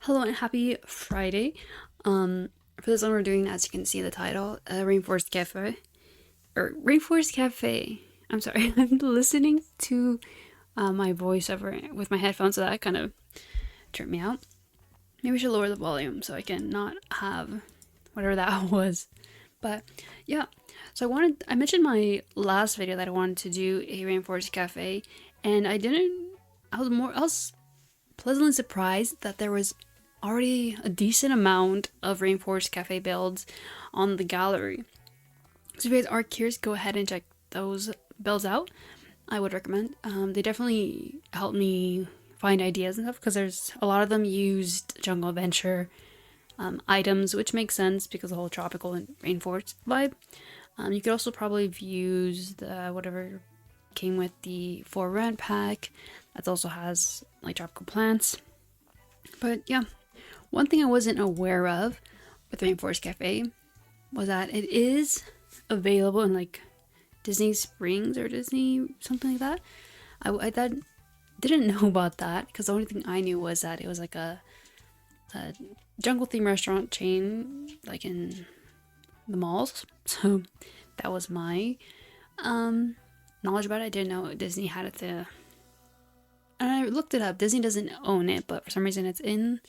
Hello and happy Friday. For this one we're doing, as you can see the title, Rainforest Cafe. Rainforest Cafe. I'm sorry, I'm listening to my voiceover with my headphones, so that kind of tripped me out. Maybe I should lower the volume so I can not have whatever that was. But yeah, so I mentioned my last video that I wanted to do a Rainforest Cafe, and I was pleasantly surprised that there was already a decent amount of Rainforest Cafe builds on the gallery. So if you guys are curious, go ahead and check those builds out. I would recommend. They definitely helped me find ideas and stuff because there's a lot of them used jungle adventure items, which makes sense because the whole tropical and rainforest vibe. You could also probably have used whatever came with the for rent pack that also has like tropical plants. But yeah, one thing I wasn't aware of with Rainforest Cafe was that it is available in like Disney Springs or Disney something like that. I didn't know about that because the only thing I knew was that it was like a jungle themed restaurant chain like in the malls. So that was my knowledge about it. I didn't know Disney had it there. And I looked it up. Disney doesn't own it, but for some reason it's in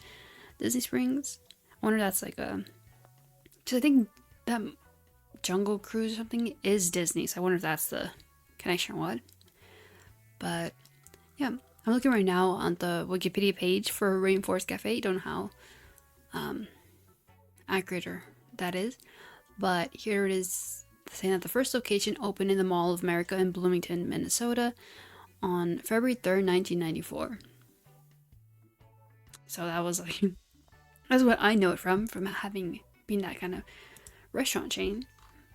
Disney Springs. I wonder if that's like a... Because I think that Jungle Cruise or something is Disney, so I wonder if that's the connection or what. But yeah, I'm looking right now on the Wikipedia page for Rainforest Cafe. Don't know how accurate that is. But here it is saying that the first location opened in the Mall of America in Bloomington, Minnesota on February 3rd, 1994. So that was like, that's what I know it from having been that kind of restaurant chain.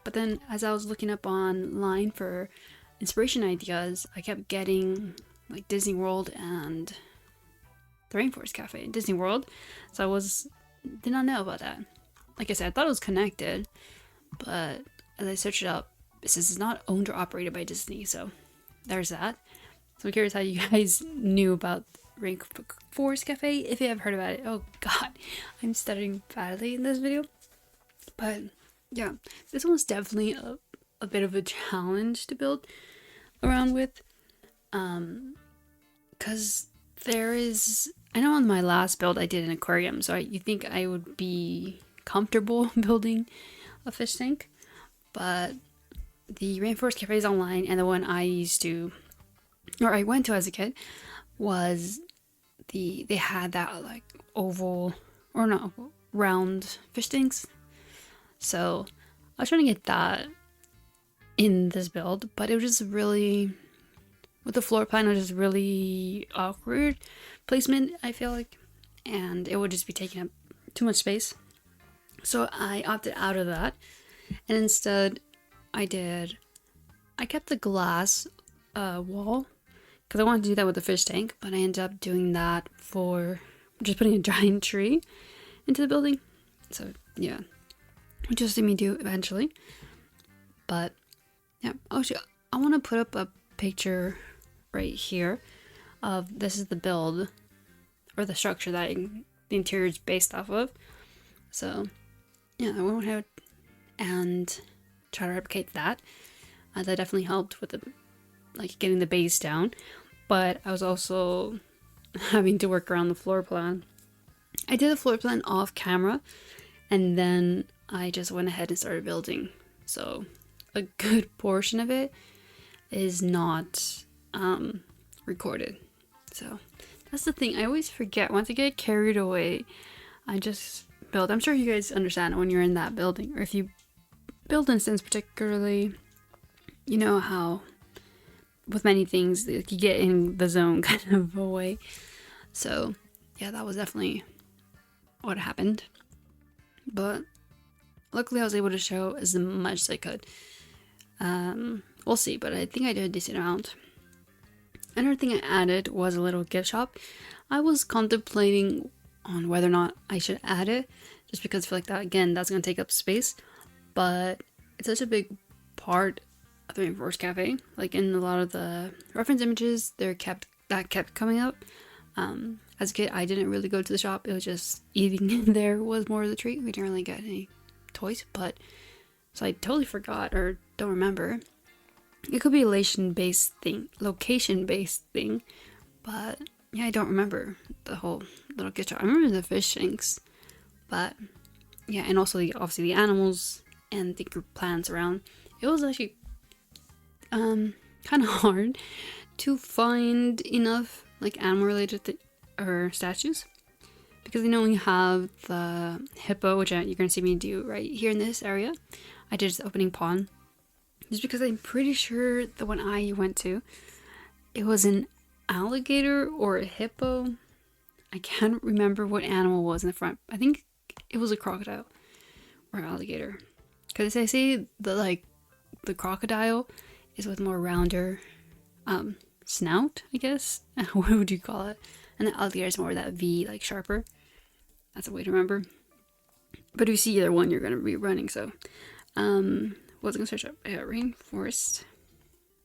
But then as I was looking up online for inspiration ideas, I kept getting like Disney World and the Rainforest Cafe in Disney World. So did not know about that. Like I said, I thought it was connected, but as I searched it up, it says it's not owned or operated by Disney. So there's that. So I'm curious how you guys knew about Rainforest Cafe, if you have heard about it. Oh god, I'm stuttering badly in this video. But yeah, this one was definitely a bit of a challenge to build around with. Because I know on my last build I did an aquarium, so you think I would be comfortable building a fish tank. But the Rainforest Cafe is online, and the one I went to as a kid was they had that like oval or no round fish tanks. So I was trying to get that in this build, but it was just really, with the floor plan, it was just really awkward placement, I feel like, and it would just be taking up too much space. So I opted out of that, and instead I kept the glass wall because I wanted to do that with the fish tank, but I ended up doing that for just putting a giant tree into the building. So yeah, which you'll see me do eventually. But yeah, actually, I want to put up a picture right here of this is the build or the structure that the interior is based off of. So yeah, I went ahead and try to replicate that. That definitely helped with getting the base down, but I was also having to work around the floor plan. I did the floor plan off camera, and then I just went ahead and started building. So a good portion of it is not recorded. So that's the thing. I always forget. Once I get carried away, I just build. I'm sure you guys understand when you're in that building, or if you build instance particularly, you know how with many things you get in the zone kind of a way. So yeah, that was definitely what happened. But luckily I was able to show as much as I could. We'll see, but I think I did a decent amount. Another thing I added was a little gift shop. I was contemplating on whether or not I should add it, just because I feel like that's going to take up space. But it's such a big part of the Rainforest Cafe. Like in a lot of the reference images, that kept coming up. As a kid, I didn't really go to the shop. It was just eating there was more of the treat. We didn't really get any toys, but so I totally forgot or don't remember. It could be a location based thing, but yeah, I don't remember the whole little gift shop. I remember the fish tanks, but yeah, and also obviously the animals and the plants around. It was actually kind of hard to find enough like animal related or statues, because we only have the hippo, which you're gonna see me do right here in this area. I did this opening pawn just because I'm pretty sure the one I went to, it was an alligator or a hippo. I can't remember what animal was in the front. I think it was a crocodile or alligator, because I say the crocodile is with more rounder snout, I guess. What would you call it? And the alligator is more that V, like sharper. That's a way to remember. But if you see either one, you're gonna be running. So, what's gonna search up? Rainforest.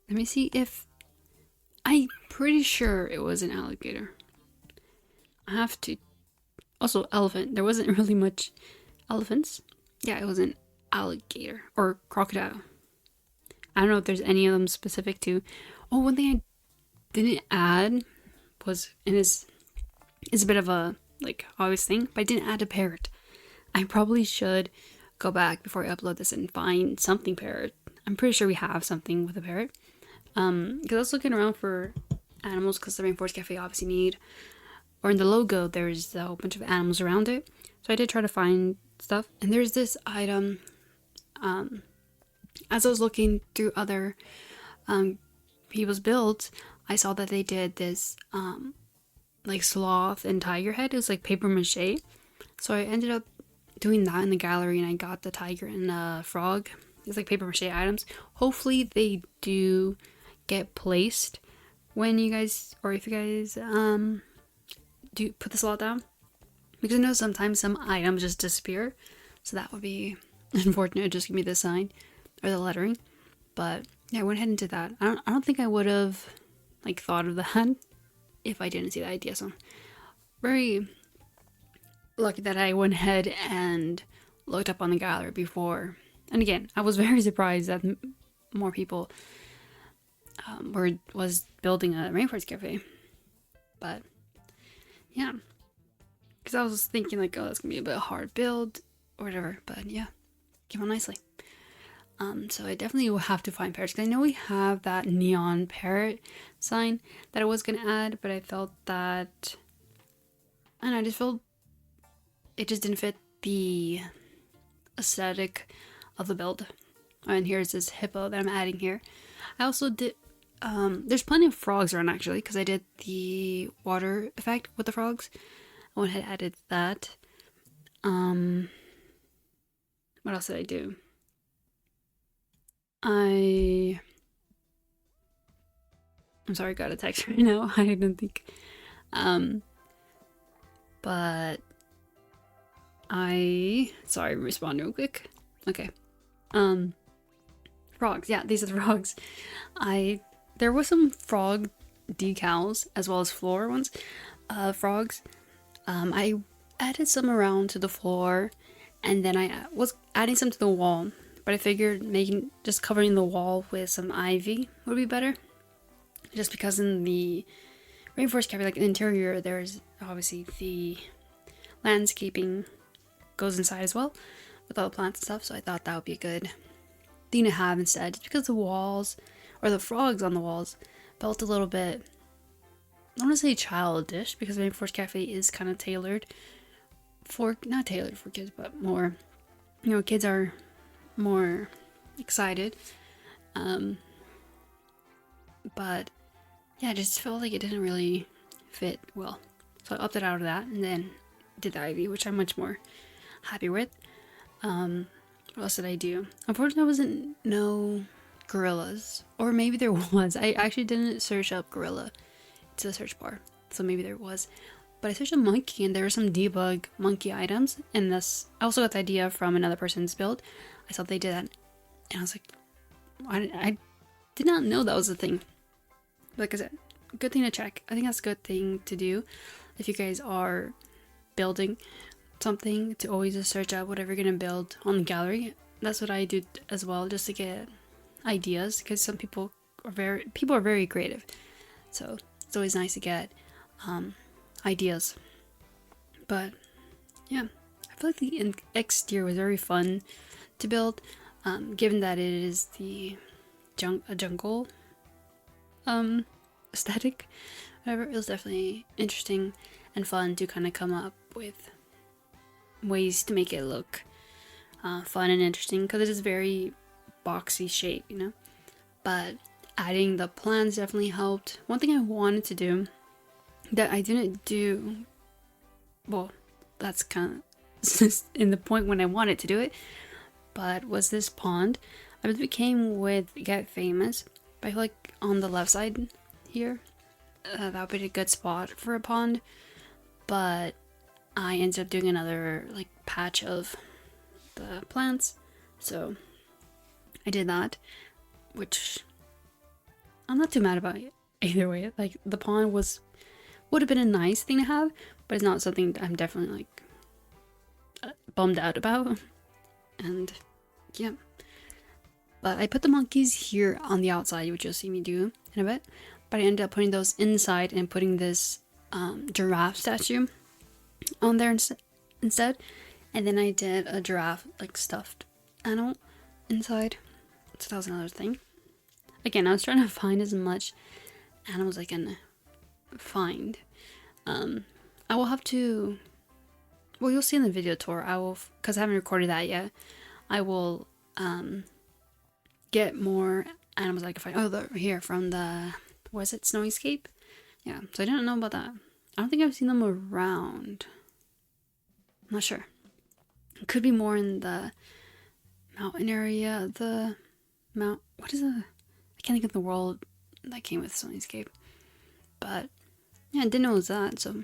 Let me see if I'm pretty sure it was an alligator. I have to. Also, elephant. There wasn't really much elephants. Yeah, it was an alligator or crocodile. I don't know if there's any of them specific to. Oh, one thing I didn't add was, and is a bit of a like obvious thing, but I didn't add a parrot. I probably should go back before I upload this and find something parrot. I'm pretty sure we have something with a parrot. Because I was looking around for animals, because the Rainforest Cafe obviously need, or in the logo there's a whole bunch of animals around it. So I did try to find stuff, and there's this item. As I was looking through other people's builds, I saw that they did this like sloth and tiger head. It was like paper mache. So I ended up doing that in the gallery, and I got the tiger and the frog. It's like paper mache items. Hopefully they do get placed when you guys, or if you guys do put the slot down, because I know sometimes some items just disappear, so that would be unfortunate. Just give me the sign or the lettering. But yeah, I went ahead and did that. I don't think I would have like thought of that if I didn't see the idea. So very lucky that I went ahead and looked up on the gallery before. And again, I was very surprised that more people was building a Rainforest Cafe. But yeah, because I was thinking like, oh, that's gonna be a bit hard build or whatever. But yeah, came out nicely. So I definitely will have to find parrots, because I know we have that neon parrot sign that I was gonna add, but I felt that, and I just felt it just didn't fit the aesthetic of the build. And here's this hippo that I'm adding here. I also did, there's plenty of frogs around actually, because I did the water effect with the frogs. I went ahead and added that. What else did I do? I'm sorry, I got a text right now. I didn't think. But sorry, respond real quick. Okay. Frogs. Yeah, these are the frogs. There were some frog decals as well as floor ones. Frogs. I added some around to the floor, and then I was adding some to the wall. But I figured just covering the wall with some ivy would be better. Just because in the Rainforest Cafe, like the interior, there's obviously the landscaping goes inside as well with all the plants and stuff. So I thought that would be a good thing to have instead. Just because the walls, or the frogs on the walls, felt a little bit, I don't want to say childish, because the Rainforest Cafe is kind of tailored for, not tailored for kids, but more, kids are more excited. But yeah, I just felt like it didn't really fit well. So I opted out of that and then did the ivy, which I'm much more happy with. What else did I do? Unfortunately, there wasn't no gorillas. Or maybe there was. I actually didn't search up gorilla to the search bar. So maybe there was. But I searched a monkey, and there were some debug monkey items. And this, I also got the idea from another person's build. I saw they did that, and I was like, I did not know that was a thing. Like I said, good thing to check. I think that's a good thing to do if you guys are building something, to always just search out whatever you're gonna build on the gallery. That's what I do as well, just to get ideas, because some people are very creative, so it's always nice to get ideas. But yeah, I feel like the exterior was very fun to build, given that it is a jungle aesthetic. Whatever, it was definitely interesting and fun to kind of come up with ways to make it look fun and interesting, because it is very boxy shape, you know. But adding the plants definitely helped. One thing I wanted to do that I didn't do, well, that's kind of in the point when I wanted to do it, but was this pond. I was came with Get Famous, but I feel like on the left side here, that would be a good spot for a pond. But I ended up doing another like patch of the plants, so I did that, which I'm not too mad about it either way. Like, the pond would have been a nice thing to have, but it's not something that I'm definitely like bummed out about. And yeah, but I put the monkeys here on the outside, which you'll see me do in a bit, but I ended up putting those inside and putting this giraffe statue on there instead. And then I did a giraffe like stuffed animal inside, so that was another thing. Again, I was trying to find as much animals I can find. I will have to, well, you'll see in the video tour, I will, because I haven't recorded that yet, I will get more animals I can find. Oh, they're here from the, was it Snowy Escape? Yeah, so I didn't know about that. I don't think I've seen them around. I'm not sure. It could be more in the mountain area. What is it? I can't think of the world that came with Snowy Escape. But yeah, I didn't know it was that, so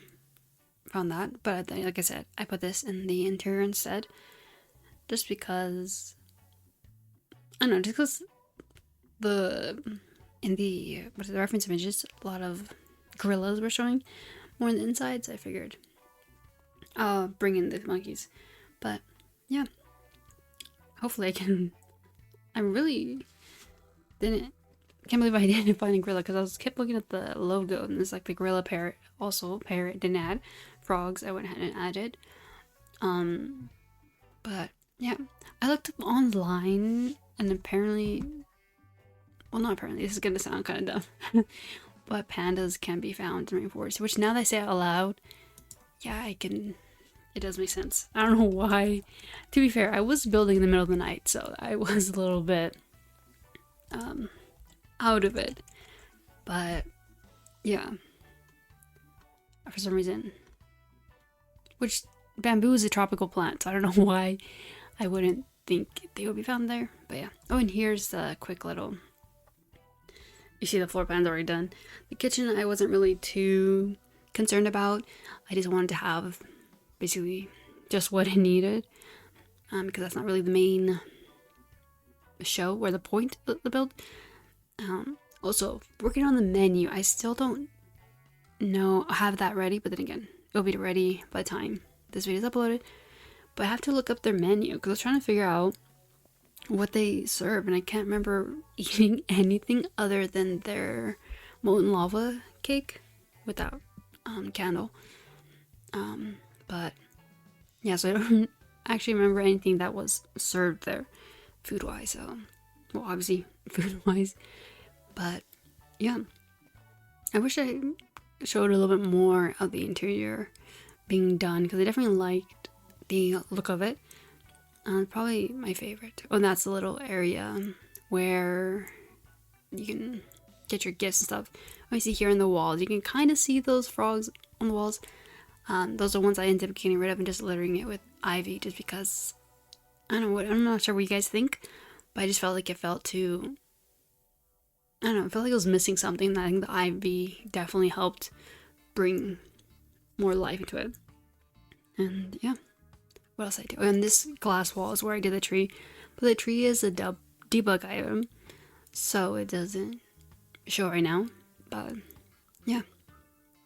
found that. But like I said, I put this in the interior instead, just because, I don't know, just because in the reference images, a lot of gorillas were showing more on the insides. I figured I'll bring in the monkeys. But yeah, hopefully I really can't believe I didn't find a gorilla, because I kept looking at the logo and there's like the gorilla parrot, also parrot, didn't add frogs, I went ahead and added. But yeah, I looked up online and apparently, well, not apparently, this is gonna sound kind of dumb, but pandas can be found in rainforest, which now that I say it out loud, yeah, it does make sense. I don't know why. To be fair, I was building in the middle of the night, so I was a little bit out of it. But yeah, for some reason, which bamboo is a tropical plant, so I don't know why I wouldn't think they would be found there. But yeah. Oh, and here's the quick little, you see the floor plan's already done. The kitchen I wasn't really too concerned about. I just wanted to have basically just what it needed, because that's not really the main show or the point of the build. Also, working on the menu, I still don't know, have that ready, but then again, it'll be ready by the time this video is uploaded. But I have to look up their menu, because I was trying to figure out what they serve, and I can't remember eating anything other than their molten lava cake without candle. But yeah, so I don't actually remember anything that was served there food-wise. So, well, obviously food-wise, but yeah, I wish I showed a little bit more of the interior being done, because I definitely liked the look of it. Probably my favorite. Oh, and that's the little area where you can get your gifts and stuff. I see here in the walls, you can kind of see those frogs on the walls. Those are ones I ended up getting rid of and just littering it with ivy, just because, I'm not sure what you guys think, but I just felt like it felt too, I don't know, I felt like it was missing something. I think the ivy definitely helped bring more life into it. And yeah, what else I do? And this glass wall is where I did the tree, but the tree is a debug item, so it doesn't show right now, but yeah,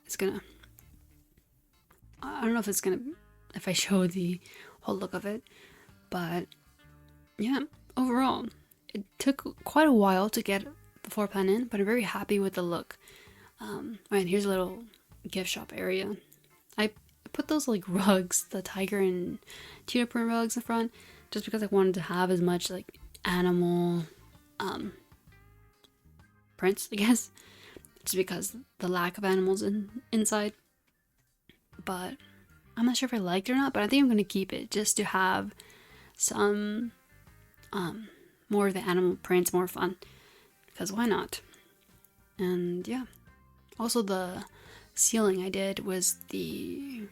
it's gonna, I don't know if it's gonna, if I show the whole look of it, but yeah, overall, it took quite a while to get the floor plan in, but I'm very happy with the look. Right, here's a little gift shop area. I put those like rugs, the tiger and cheetah print rugs in front, just because I wanted to have as much like animal prints, I guess, just because the lack of animals inside. But I'm not sure if I liked it or not, but I think I'm gonna keep it just to have some more of the animal prints, more fun, because why not? And yeah, also the ceiling I did was the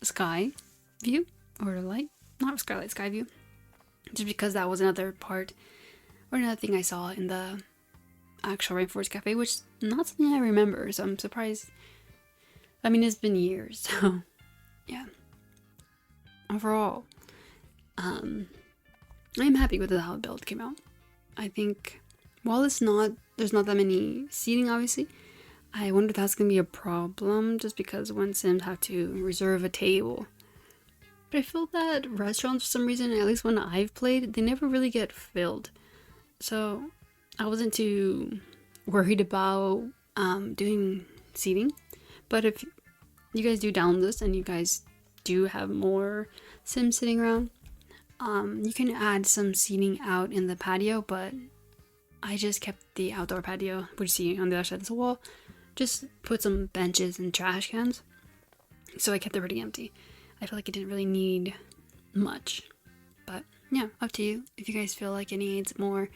sky view, or light, not skylight, sky view, just because that was another part or another thing I saw in the actual Rainforest Cafe, which is not something I remember, so I'm surprised. I mean, it's been years, so yeah. Overall, I'm happy with how the build came out. I think while there's not that many seating, obviously, I wonder if that's gonna be a problem, just because when Sims have to reserve a table. But I feel that restaurants, for some reason, at least when I've played, they never really get filled. So I wasn't too worried about doing seating. But if you guys do download this and you guys do have more Sims sitting around, you can add some seating out in the patio, but I just kept the outdoor patio, which you see on the other side of the wall, just put some benches and trash cans. So I kept it pretty empty. I feel like it didn't really need much. But yeah, up to you. If you guys feel like it needs more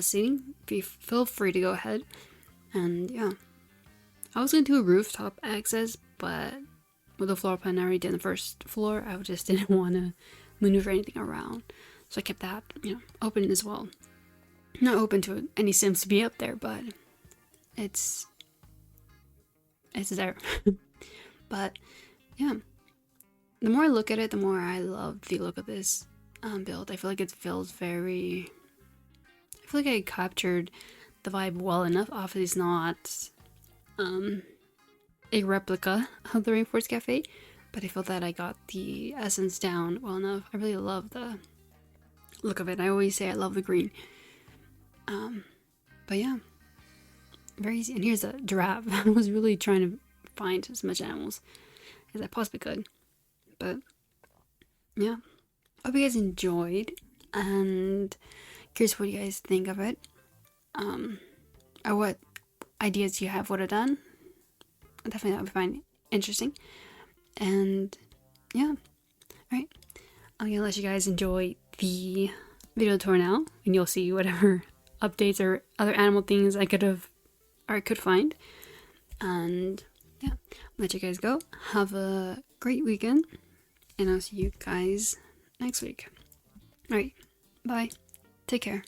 seating, feel free to go ahead. And yeah, I was going to do a rooftop access, but with the floor plan I already did on the first floor, I just didn't want to maneuver anything around. So I kept that, open as well. Not open to any Sims to be up there, but it's there. But yeah, the more I look at it, the more I love the look of this build. I feel like it feels I feel like I captured the vibe well enough. Obviously, it's not a replica of the Rainforest Cafe, but I felt that I got the essence down well enough. I really love the look of it. I always say I love the green. But yeah, very easy. And here's a giraffe. I was really trying to find as much animals as I possibly could. But yeah, hope you guys enjoyed, and curious what you guys think of it, or what ideas you have would have done. Definitely that would find interesting. And yeah, alright, I'm gonna let you guys enjoy the video tour now, and you'll see whatever updates or other animal things I could find. And yeah, I'll let you guys go. Have a great weekend, and I'll see you guys next week. Alright, bye. Take care.